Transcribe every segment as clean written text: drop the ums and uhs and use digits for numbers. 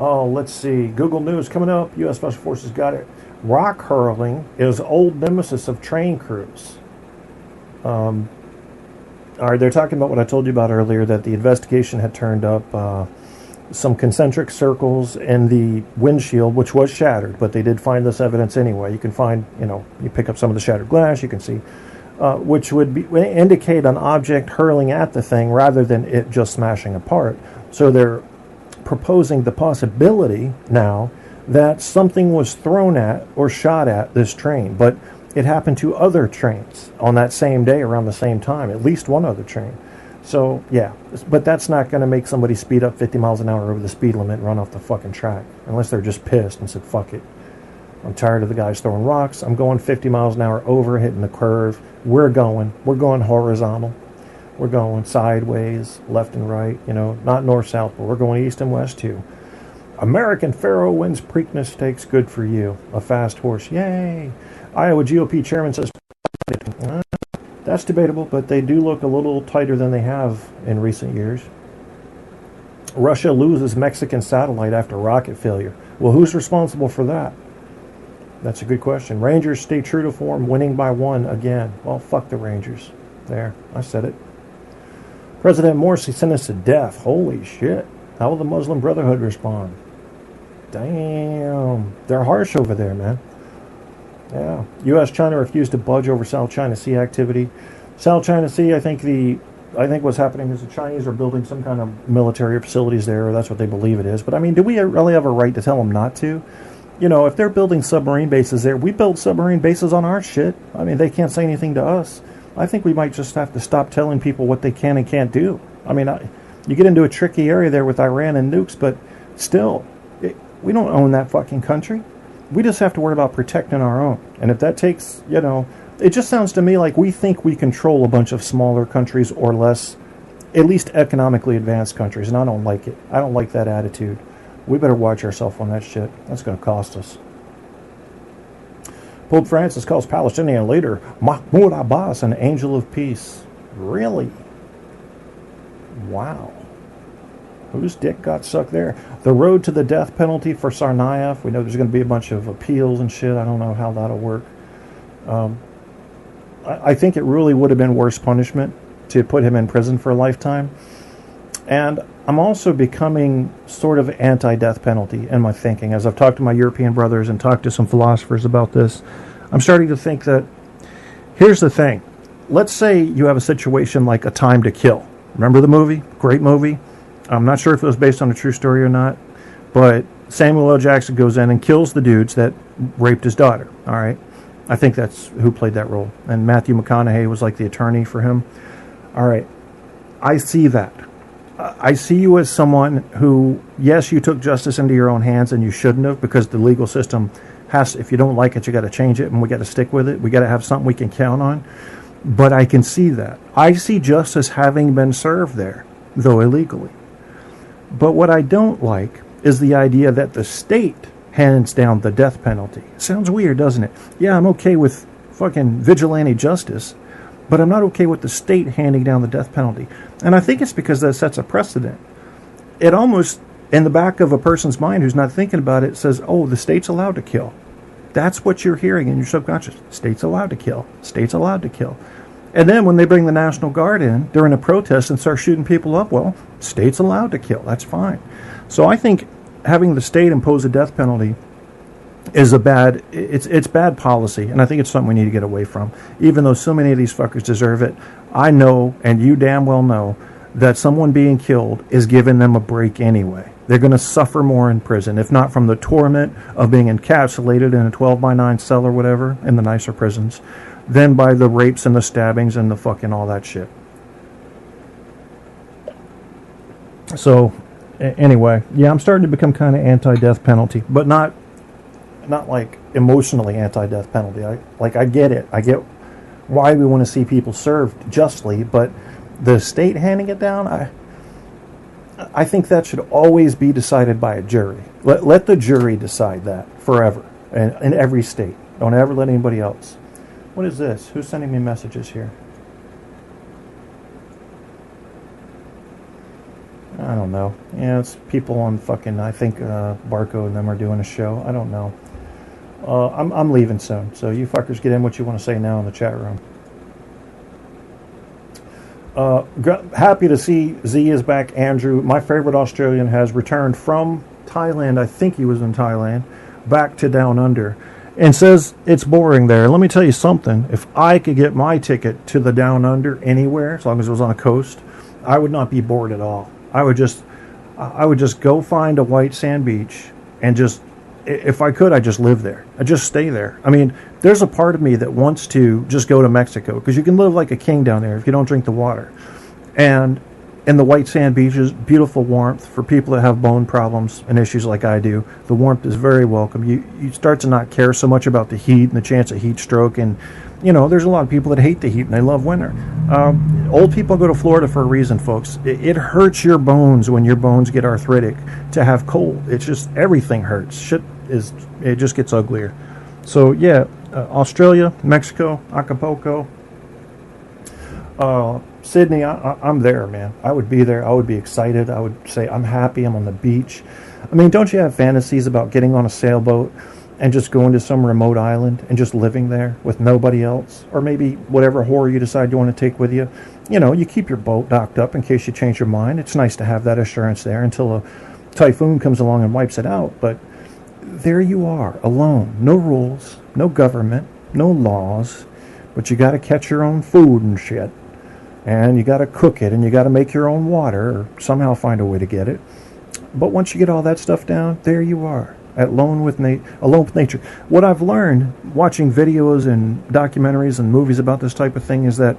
Oh, let's see. Google News coming up. U.S. Special Forces got it. Rock hurling is old nemesis of train crews. All right, they're talking about what I told you about earlier, that the investigation had turned up some concentric circles in the windshield, which was shattered, but they did find this evidence anyway. You can find, you pick up some of the shattered glass, you can see, which would indicate an object hurling at the thing rather than it just smashing apart. So they're proposing the possibility now that something was thrown at or shot at this train, but it happened to other trains on that same day around the same time, at least one other train. So, yeah, but that's not going to make somebody speed up 50 miles an hour over the speed limit and run off the fucking track, unless they're just pissed and said, fuck it. I'm tired of the guys throwing rocks. I'm going 50 miles an hour over, hitting the curve. We're going horizontal. We're going sideways, left and right, not north-south, but we're going east and west too. American Pharaoh wins Preakness Stakes, good for you. A fast horse, yay. Iowa GOP chairman says, that's debatable, but they do look a little tighter than they have in recent years. Russia loses Mexican satellite after rocket failure. Well, who's responsible for that? That's a good question. Rangers stay true to form, winning by 1 again. Well, fuck the Rangers. There, I said it. President Morsi sentenced to death. Holy shit. How will the Muslim Brotherhood respond? Damn. They're harsh over there, man. Yeah. U.S.-China refused to budge over South China Sea activity. South China Sea, I think what's happening is the Chinese are building some kind of military facilities there, or that's what they believe it is. But, I mean, do we really have a right to tell them not to? If they're building submarine bases there, we build submarine bases on our shit. I mean, they can't say anything to us. I think we might just have to stop telling people what they can and can't do. I mean, you get into a tricky area there with Iran and nukes, but still, we don't own that fucking country. We just have to worry about protecting our own. And if that takes, it just sounds to me like we think we control a bunch of smaller countries or less, at least economically advanced countries, and I don't like it. I don't like that attitude. We better watch ourselves on that shit. That's going to cost us. Pope Francis calls Palestinian leader Mahmoud Abbas an angel of peace. Really? Wow. Whose dick got sucked there? The road to the death penalty for Tsarnaev. We know there's going to be a bunch of appeals and shit. I don't know how that'll work. I think it really would have been worse punishment to put him in prison for a lifetime. And I'm also becoming sort of anti-death penalty in my thinking. As I've talked to my European brothers and talked to some philosophers about this, I'm starting to think that, here's the thing. Let's say you have a situation like A Time to Kill. Remember the movie? Great movie. I'm not sure if it was based on a true story or not, but Samuel L. Jackson goes in and kills the dudes that raped his daughter. All right? I think that's who played that role. And Matthew McConaughey was like the attorney for him. All right. I see that. I see you as someone who, yes, you took justice into your own hands and you shouldn't have, because the legal system has, if you don't like it, you got to change it and we got to stick with it. We got to have something we can count on. But I can see that. I see justice having been served there, though illegally. But what I don't like is the idea that the state hands down the death penalty. Sounds weird, doesn't it? Yeah, I'm okay with fucking vigilante justice, but I'm not okay with the state handing down the death penalty. And I think it's because that sets a precedent. It almost, in the back of a person's mind who's not thinking about it, says, oh, the state's allowed to kill. That's what you're hearing in your subconscious. State's allowed to kill. State's allowed to kill. And then when they bring the National Guard in during a protest and start shooting people up, well, state's allowed to kill. That's fine. So I think having the state impose a death penalty is it's bad policy, and I think it's something we need to get away from. Even though so many of these fuckers deserve it, I know, and you damn well know, that someone being killed is giving them a break anyway. They're going to suffer more in prison, if not from the torment of being encapsulated in a 12-by-9 cell or whatever, in the nicer prisons, than by the rapes and the stabbings and the fucking all that shit. So, anyway, yeah, I'm starting to become kind of anti-death penalty, but not like emotionally anti-death penalty. I get it. I get why we want to see people served justly, but the state handing it down, I think that should always be decided by a jury. Let the jury decide that forever, and in every state. Don't ever let anybody else. What is this? Who's sending me messages here? I don't know. Yeah, it's people on fucking, I think Barco and them are doing a show. I don't know. I'm leaving soon, so you fuckers get in what you want to say now in the chat room. Happy to see Z is back. Andrew, my favorite Australian, has returned from Thailand. I think he was in Thailand, back to Down Under, and says it's boring there. Let me tell you something. If I could get my ticket to the Down Under anywhere, as long as it was on a coast, I would not be bored at all. I would just go find a white sand beach and just, if I could, I'd just live there. I'd just stay there. I mean, there's a part of me that wants to just go to Mexico, because you can live like a king down there if you don't drink the water. And in the white sand beaches, beautiful warmth for people that have bone problems and issues like I do. The warmth is very welcome. You start to not care so much about the heat and the chance of heat stroke. And, you know, there's a lot of people that hate the heat and they love winter. Old people go to Florida for a reason, folks. It hurts your bones when your bones get arthritic to have cold. It's just, everything hurts. It just gets uglier. So, yeah, Australia, Mexico, Acapulco, Sydney, I'm there, man. I would be there. I would be excited. I would say I'm happy. I'm on the beach. I mean, don't you have fantasies about getting on a sailboat and just going to some remote island and just living there with nobody else? Or maybe whatever horror you decide you want to take with you. You know, you keep your boat docked up in case you change your mind. It's nice to have that assurance there until a typhoon comes along and wipes it out. But there you are, alone. No rules, no government, no laws. But you got to catch your own food and shit. And you got to cook it, and you got to make your own water, or somehow find a way to get it. But once you get all that stuff down, there you are, alone with nature. What I've learned watching videos and documentaries and movies about this type of thing is that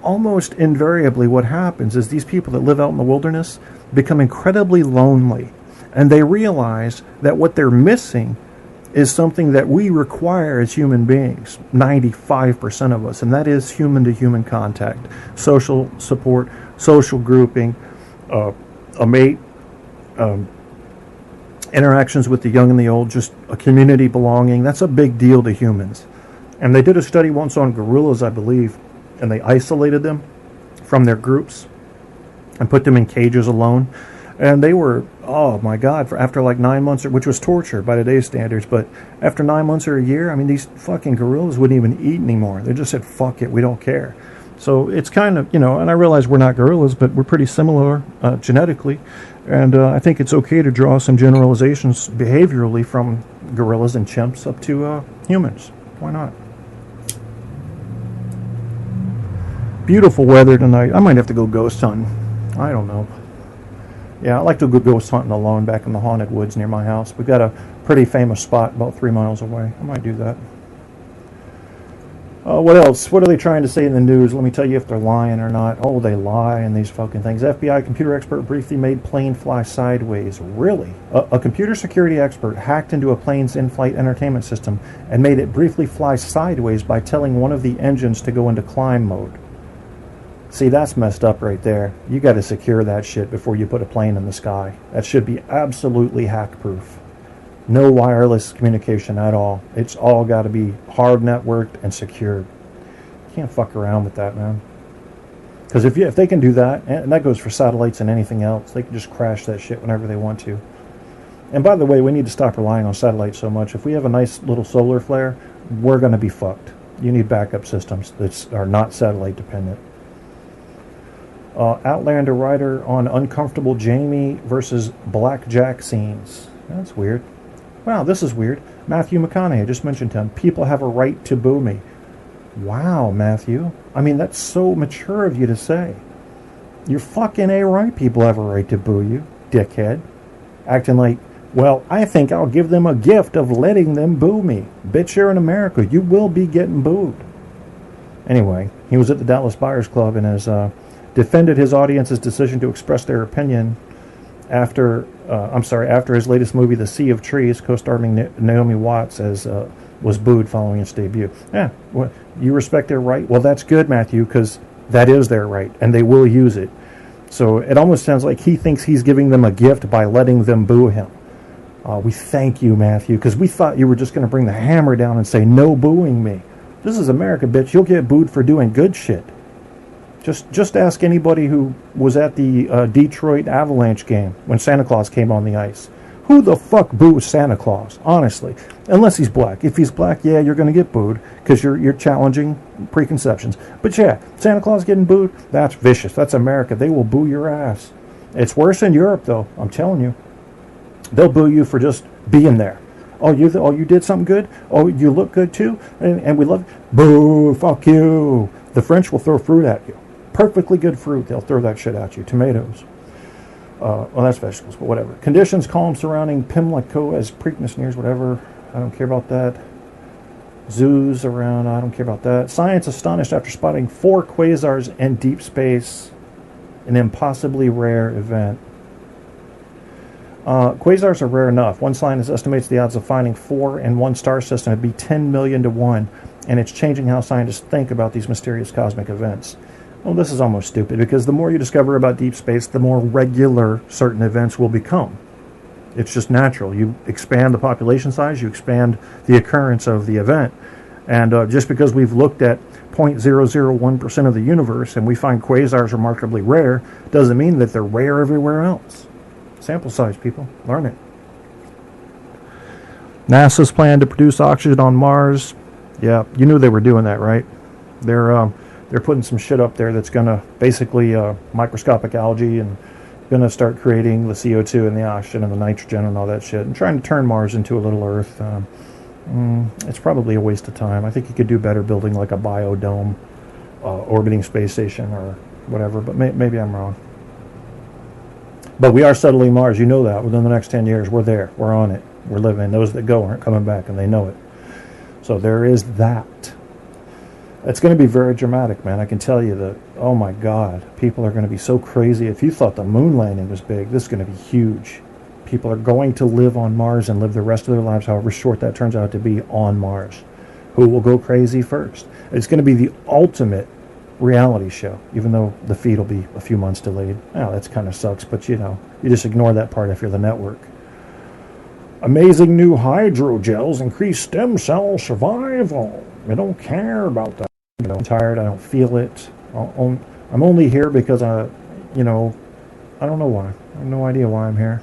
almost invariably what happens is these people that live out in the wilderness become incredibly lonely, and they realize that what they're missing is something that we require as human beings, 95% of us, and that is human-to-human contact, social support, social grouping, a mate, interactions with the young and the old, just a community belonging. That's a big deal to humans. And they did a study once on gorillas, I believe, and they isolated them from their groups and put them in cages alone. And they were, oh my God, after like 9 months, which was torture by today's standards, but after 9 months or a year, I mean, these fucking gorillas wouldn't even eat anymore. They just said, fuck it, we don't care. So it's kind of, you know, and I realize we're not gorillas, but we're pretty similar genetically. And I think it's okay to draw some generalizations behaviorally from gorillas and chimps up to humans. Why not? Beautiful weather tonight. I might have to go ghost hunting. I don't know. Yeah, I like to go ghost hunting alone back in the haunted woods near my house. We've got a pretty famous spot about 3 miles away. I might do that. What else? What are they trying to say in the news? Let me tell you if they're lying or not. Oh, they lie in these fucking things. FBI computer expert briefly made plane fly sideways. Really? A computer security expert hacked into a plane's in-flight entertainment system and made it briefly fly sideways by telling one of the engines to go into climb mode. See, that's messed up right there. You got to secure that shit before you put a plane in the sky. That should be absolutely hack-proof. No wireless communication at all. It's all got to be hard networked and secured. You can't fuck around with that, man. Because if they can do that, and that goes for satellites and anything else, they can just crash that shit whenever they want to. And by the way, we need to stop relying on satellites so much. If we have a nice little solar flare, we're going to be fucked. You need backup systems that are not satellite dependent. Outlander writer on uncomfortable Jamie versus Blackjack scenes. That's weird. Wow, this is weird. Matthew McConaughey, I just mentioned him. People have a right to boo me. Wow, Matthew. I mean, that's so mature of you to say. You're fucking A-right. People have a right to boo you, dickhead. Acting like, well, I think I'll give them a gift of letting them boo me. Bitch, you're in America. You will be getting booed. Anyway, he was at the Dallas Buyers Club and has defended his audience's decision to express their opinion after his latest movie, The Sea of Trees, co-starring Naomi Watts, was booed following its debut. Yeah, well, you respect their right? Well, that's good, Matthew, because that is their right, and they will use it. So it almost sounds like he thinks he's giving them a gift by letting them boo him. We thank you, Matthew, because we thought you were just going to bring the hammer down and say, no booing me. This is America, bitch. You'll get booed for doing good shit. Just ask anybody who was at the Detroit Avalanche game when Santa Claus came on the ice. Who the fuck boos Santa Claus, honestly? Unless he's black. If he's black, yeah, you're going to get booed because you're challenging preconceptions. But yeah, Santa Claus getting booed, that's vicious. That's America. They will boo your ass. It's worse in Europe, though. I'm telling you. They'll boo you for just being there. Oh, you did something good? Oh, you look good too? And we love boo, fuck you. The French will throw fruit at you. Perfectly good fruit. They'll throw that shit at you. Tomatoes. Well, that's vegetables, but whatever. Conditions calm surrounding Pimlico as Preakness nears, whatever. I don't care about that. Zoos around, I don't care about that. Science astonished after spotting 4 quasars in deep space. An impossibly rare event. Quasars are rare enough. One scientist estimates the odds of finding 4 in one star system would be 10 million to 1, and it's changing how scientists think about these mysterious cosmic events. Well, this is almost stupid, because the more you discover about deep space, the more regular certain events will become. It's just natural. You expand the population size, you expand the occurrence of the event. And just because we've looked at 0.001% of the universe and we find quasars remarkably rare, doesn't mean that they're rare everywhere else. Sample size, people. Learn it. NASA's plan to produce oxygen on Mars. Yeah, you knew they were doing that, right? They're putting some shit up there that's going to basically microscopic algae and going to start creating the CO2 and the oxygen and the nitrogen and all that shit and trying to turn Mars into a little Earth. It's probably a waste of time. I think you could do better building like a biodome, orbiting space station or whatever, but maybe I'm wrong. But we are settling Mars. You know that. Within the next 10 years, we're there. We're on it. We're living. Those that go aren't coming back, and they know it. So there is that. It's going to be very dramatic, man. I can tell you that, oh my God, people are going to be so crazy. If you thought the moon landing was big, this is going to be huge. People are going to live on Mars and live the rest of their lives, however short that turns out to be, on Mars. Who will go crazy first? It's going to be the ultimate reality show, even though the feed will be a few months delayed. Oh, that kind of sucks, but you know, you just ignore that part if you're the network. Amazing new hydrogels increase stem cell survival. I don't care about that. You know, I'm tired. I don't feel it. I'm only here because I don't know why. I have no idea why I'm here.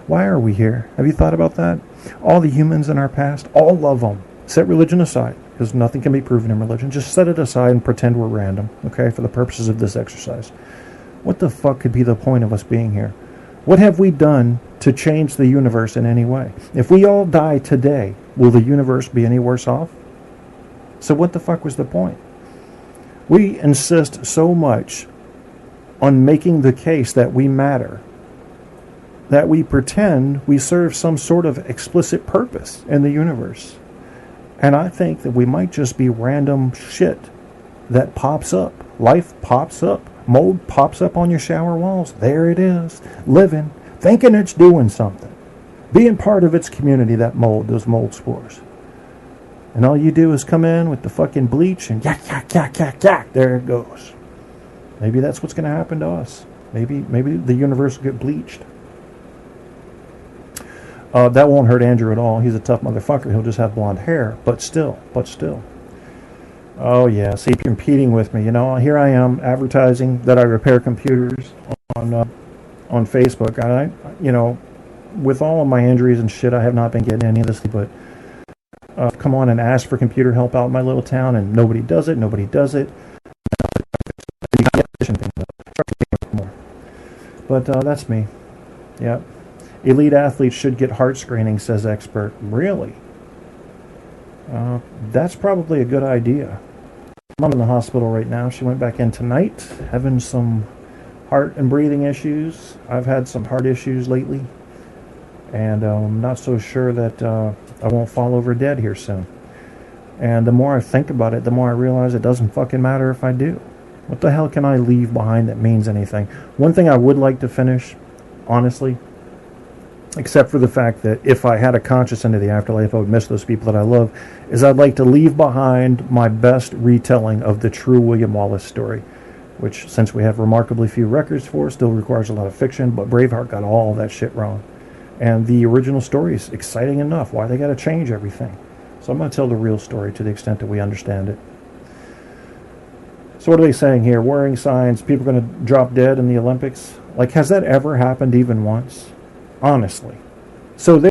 Why are we here? Have you thought about that? All the humans in our past, all of them. Set religion aside, because nothing can be proven in religion. Just set it aside and pretend we're random, okay, for the purposes of this exercise. What the fuck could be the point of us being here? What have we done to change the universe in any way? If we all die today, will the universe be any worse off? So what the fuck was the point? We insist so much on making the case that we matter, that we pretend we serve some sort of explicit purpose in the universe. And I think that we might just be random shit that pops up. Life pops up. Mold pops up on your shower walls. There it is. Living, thinking it's doing something. Being part of its community, that mold, those mold spores. And all you do is come in with the fucking bleach and yak, yak, yak, yak, yak. There it goes. Maybe that's what's going to happen to us. Maybe the universe will get bleached. That won't hurt Andrew at all. He's a tough motherfucker. He'll just have blonde hair. But still. Oh, yeah. See, you're competing with me. You know, here I am advertising that I repair computers on Facebook. And with all of my injuries and shit, I have not been getting any of this. But come on and ask for computer help out in my little town, and nobody does it. But that's me. Yeah. Elite athletes should get heart screening, says expert. Really? That's probably a good idea. I'm in the hospital right now. She went back in tonight, having some heart and breathing issues. I've had some heart issues lately, and I'm not so sure that I won't fall over dead here soon. And the more I think about it, the more I realize it doesn't fucking matter if I do. What the hell can I leave behind that means anything? One thing I would like to finish, honestly, except for the fact that if I had a conscience into the afterlife, I would miss those people that I love, is I'd like to leave behind my best retelling of the true William Wallace story, which, since we have remarkably few records for, still requires a lot of fiction, but Braveheart got all that shit wrong. And the original story is exciting enough. Why they got to change everything? So I'm going to tell the real story to the extent that we understand it. So what are they saying here? Wearing signs, people are going to drop dead in the Olympics? Like, has that ever happened even once? Honestly. So